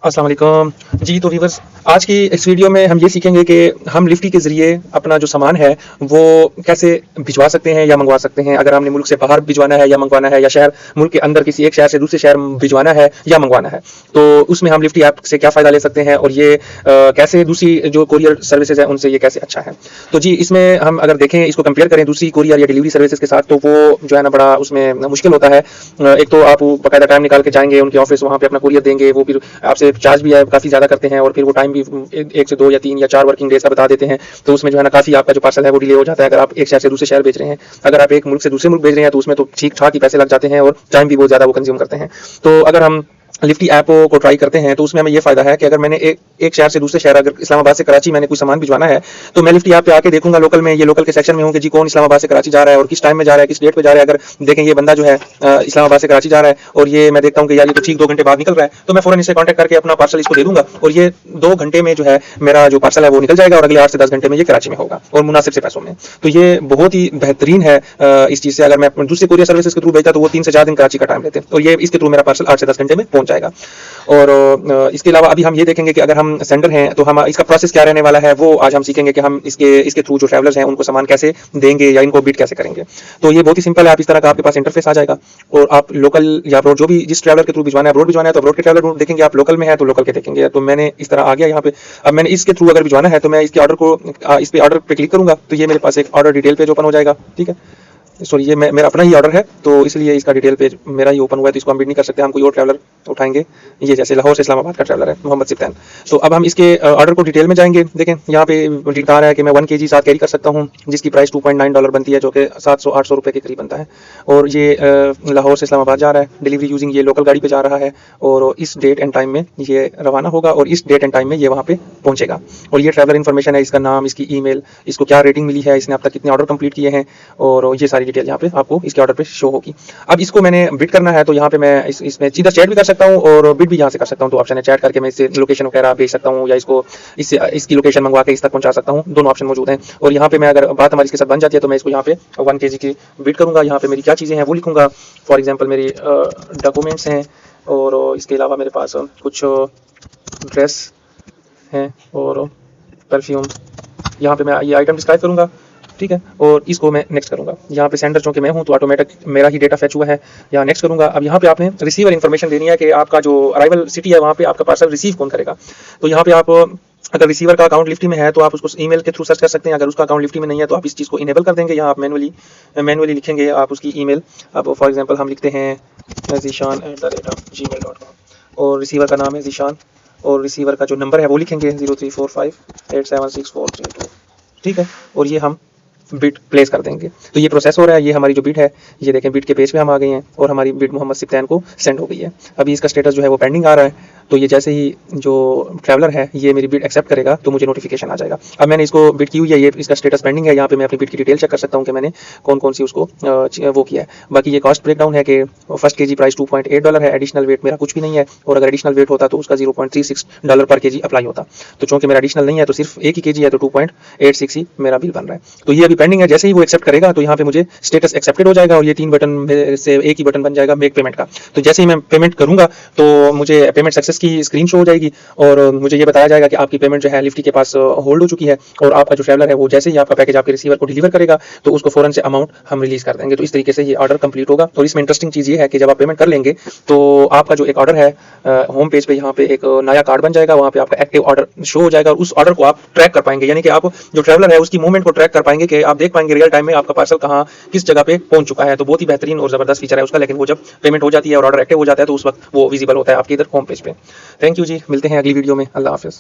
अस्सलाम वालेकुम जी। तो व्यूअर्स, आज की इस वीडियो में हम ये सीखेंगे कि हम लिफ्टी के ज़रिए अपना जो सामान है वो कैसे भिजवा सकते हैं या मंगवा सकते हैं। अगर हमने मुल्क से बाहर भिजवाना है या मंगवाना है, या शहर मुल्क के अंदर किसी एक शहर से दूसरे शहर भिजवाना है या मंगवाना है, तो उसमें हम लिफ्टी ऐप से क्या फ़ायदा ले सकते हैं और ये कैसे दूसरी जो कोरियर सर्विसेज है उनसे ये कैसे अच्छा है। तो जी, इसमें हम अगर देखें, इसको कंपेयर करें दूसरी कोरियर या डिलीवरी सर्विसेज के साथ, तो वो जो है ना बड़ा उसमें मुश्किल होता है। एक तो आप बाकायदा टाइम निकाल के जाएंगे उनके ऑफिस, वहाँ पे अपना कोरियर देंगे, वो फिर आपसे चार्ज भी है काफ़ी ज़्यादा करते हैं, और फिर वो टाइम भी एक से 2 या 3 या 4 वर्किंग डेज का बता देते हैं। तो उसमें जो है ना काफ़ी आपका जो पार्सल है वो डिले हो जाता है, अगर आप एक शहर से दूसरे शहर भेज रहे हैं। अगर आप एक मुल्क से दूसरे मुल्क भेज रहे हैं तो उसमें तो ठीक ठाक ही पैसे लग जाते हैं और टाइम भी बहुत ज़्यादा वो कंज्यूम करते हैं। तो अगर हम लिफ्टी ऐप को ट्राई करते हैं तो उसमें हमें ये फायदा है कि अगर मैंने एक शहर से दूसरे शहर, अगर इस्लामाबाद से कराची मैंने कोई सामान भिजवाना है, तो मैं लिफ्टी ऐप पे आके देखूंगा लोकल में, ये लोकल के सेक्शन में हूँ कि जी कौन इस्लामाबाद से कराची जा रहा है और किस टाइम में जा रहा है, किस डेट पे जा रहा है। अगर देखें ये बंदा जो है इस्लामाबाद से कराची जा रहा है और ये मैं देखता हूँ कि यार ये तो ठीक 2 घंटे बाद निकल रहा है, तो मैं फौरन इससे कॉन्टैक्ट करके अपना पार्सल इसको दे दूंगा और ये 2 घंटे में जो है मेरा जो पार्सल है वो निकल जाएगा और अगले 8 से 10 घंटे में ये कराची में होगा और मुनासिब से पैसों में। तो ये बहुत ही बेहतरीन है इस चीज़ से। अगर मैं दूसरी कोरियर सर्विसेज के थ्रू भेजता तो वो 3 से 4 दिन कराची का टाइम लेते हैं, और ये इसके थ्रू मेरा पार्सल 8 से 10 घंटे में पहुंच जाएगा। और इसके अलावा अभी हम ये देखेंगे कि अगर हम सेंडर हैं तो हम इसका प्रोसेस क्या रहने वाला है, वो आज हम सीखेंगे कि हम इसके थ्रू जो ट्रैवलर्स हैं उनको सामान कैसे देंगे या इनको बिड कैसे करेंगे। तो ये बहुत ही सिंपल है। आप इस तरह का आपके पास इंटरफेस आ जाएगा और आप लोकल या अब्रॉड, जो भी जिस ट्रैवलर के थ्रू भिजवाना है, अब्रॉड भिजवाना है तो अब्रॉड के ट्रैवलर देखेंगे, आप लोकल में है तो लोकल के देखेंगे। तो मैंने इस तरह आ गया यहाँ पे। अब मैंने इसके थ्रू अगर भिजवाना है तो मैं इसके ऑर्डर को इस पे ऑर्डर पे क्लिक करूंगा तो ये मेरे पास एक ऑर्डर डिटेल पेज ओपन हो जाएगा। ठीक है, सॉरी, ये मेरा अपना ही ऑर्डर है तो इसलिए इसका डिटेल पेज मेरा ही ओपन हुआ है, तो इसको हम बिड नहीं कर सकते, हम कोई और ट्रैवलर उठाएंगे। ये जैसे लाहौर से इस्लामाबाद का ट्रैवलर है मोहम्मद सिप्तैन। तो अब हम इसके ऑर्डर को डिटेल में जाएंगे। देखें यहाँ पे बता रहा है कि मैं 1 kg साथ कैरी कर सकता हूँ, जिसकी प्राइस $2.9 बनती है, जो कि 700-800 रुपये के करीब बनता है। और ये लाहौर से इस्लामाबाद जा रहा है, डिलीवरी यूजिंग ये लोकल गाड़ी पे जा रहा है, और इस डेट एंड टाइम में ये रवाना होगा और इस डेट एंड टाइम में ये वहाँ पे पहुँचेगा। और ये ट्रैवलर इन्फॉर्मेशन है, इसका नाम, इसकी ईमेल, इसको क्या रेटिंग मिली है, इसने अब तक कितने ऑर्डर कंप्लीट किए हैं, और ये सारी डिटेल यहाँ पे आपको इसके ऑर्डर पे शो होगी। अब इसको मैंने बिड करना है तो यहाँ पे मैं इसमें सीधा चैट भी कर सकता हूँ और बिड भी यहाँ से कर सकता हूँ। तो ऑप्शन है चैट करके मैं इससे लोकेशन वगैरह भेज सकता हूँ, या इसकी लोकेशन मंगवा के इस तक पहुँचा सकता हूँ। दोनों ऑप्शन मौजूद हैं। और यहाँ पे मैं, अगर बात हमारी इसके साथ बन जाती है, तो मैं इसको यहाँ पे 1 kg की बिड करूँगा। यहाँ पे मेरी क्या चीज़ें हैं वो लिखूँगा। फॉर एग्जाम्पल मेरी डॉक्यूमेंट्स हैं, और इसके अलावा मेरे पास कुछ ड्रेस हैं और परफ्यूम। यहाँ पे मैं ये आइटम डिस्क्राइब करूँगा, ठीक है, और इसको मैं नेक्स्ट करूंगा। यहाँ पे सेंडर चूंकि मैं हूँ तो ऑटोमेटिक मेरा ही डेटा फैच हुआ है, यहाँ नेक्स्ट करूंगा। अब यहाँ पे आपने रिसीवर इन्फॉर्मेशन देनी है कि आपका जो अराइवल सिटी है वहाँ पे आपका पार्सल रिसीव कौन करेगा। तो यहाँ पे आप, अगर रिसीवर का अकाउंट लिफ्टी में है तो आप उसको ईमेल के थ्रू सर्च कर सकते हैं। अगर उसका अकाउंट लिफ्टी में नहीं है तो आप इस चीज़ को इनेबल कर देंगे। यहाँ आप मैनुअली लिखेंगे आप उसकी ईमेल। अब फॉर एग्जांपल हम लिखते हैं zishan@gmail.com, और रिसीवर का नाम है ज़ीशान, और रिसीवर का जो नंबर है वो लिखेंगे 0345876432, ठीक है, और ये हम बिड प्लेस कर देंगे। तो ये प्रोसेस हो रहा है। ये हमारी जो बिड है, ये देखें बिड के पेज पे हम आ गए हैं और हमारी बिड मोहम्मद सिप्तैन को सेंड हो गई है। अभी इसका स्टेटस जो है वो पेंडिंग आ रहा है। तो ये जैसे ही जो ट्रैवलर है ये मेरी बिड एक्सेप्ट करेगा तो मुझे नोटिफिकेशन आ जाएगा। अब मैंने इसको बिड की हुई है, ये इसका स्टेटस पेंडिंग है। यहाँ पे मैं अपनी बिड की डिटेल चेक कर सकता हूँ कि मैंने कौन कौन सी उसको वो किया है। बाकी ये कॉस्ट ब्रेकडाउन है कि फर्स्ट kg प्राइस $2.8 है, एडिशनल वेट मेरा कुछ भी नहीं है, और अगर एडिशनल वेट होता तो उसका $0.36 पर kg अप्लाई होता। तो चूंकि मेरा एडिशनल नहीं है तो सिर्फ एक ही kg है, तो 2.86 ही मेरा बिल बन रहा है। तो ये अभी पेंडिंग है। जैसे ही वो एक्सेप्ट करेगा तो यहाँ पे मुझे स्टेटस एक्सेप्टेड हो जाएगा और ये 3 बटन से एक ही बटन बन जाएगा मेक पेमेंट का। तो जैसे ही मैं पेमेंट करूंगा तो मुझे पेमेंट सक्सेस की स्क्रीन शो हो जाएगी और मुझे ये बताया जाएगा कि आपकी पेमेंट जो है लिफ्टी के पास होल्ड हो चुकी है, और आपका जो ट्रैवलर है वो जैसे ही आपका पैकेज आपके रिसीवर को डिलीवर करेगा तो उसको फौरन से अमाउंट हम रिलीज कर देंगे। तो इस तरीके से ये ऑर्डर कंप्लीट होगा। और इसमें इंटरेस्टिंग चीज़ ये है कि जब आप पेमेंट कर लेंगे तो आपका जो एक ऑर्डर है, होम पेज पे यहाँ पे एक नया कार्ड बन जाएगा, वहाँ पे आपका एक्टिव ऑर्डर शो हो जाएगा और उस ऑर्डर को आप ट्रैक कर पाएंगे। यानी कि आप जो ट्रैवलर है उसकी मूवमेंट को ट्रैक कर पाएंगे कि आप देख पाएंगे रियल टाइम में आपका पार्सल कहाँ किस जगह पे पहुंच चुका है। तो बहुत ही बेहतरीन और जबरदस्त फीचर है उसका। लेकिन वो जब पेमेंट हो जाती है और ऑर्डर एक्टिव हो जाता है तो उस वक्त वो विजिबल होता है आपके इधर होम पेज पे। थैंक यू जी, मिलते हैं अगली वीडियो में। अल्लाह हाफिज़।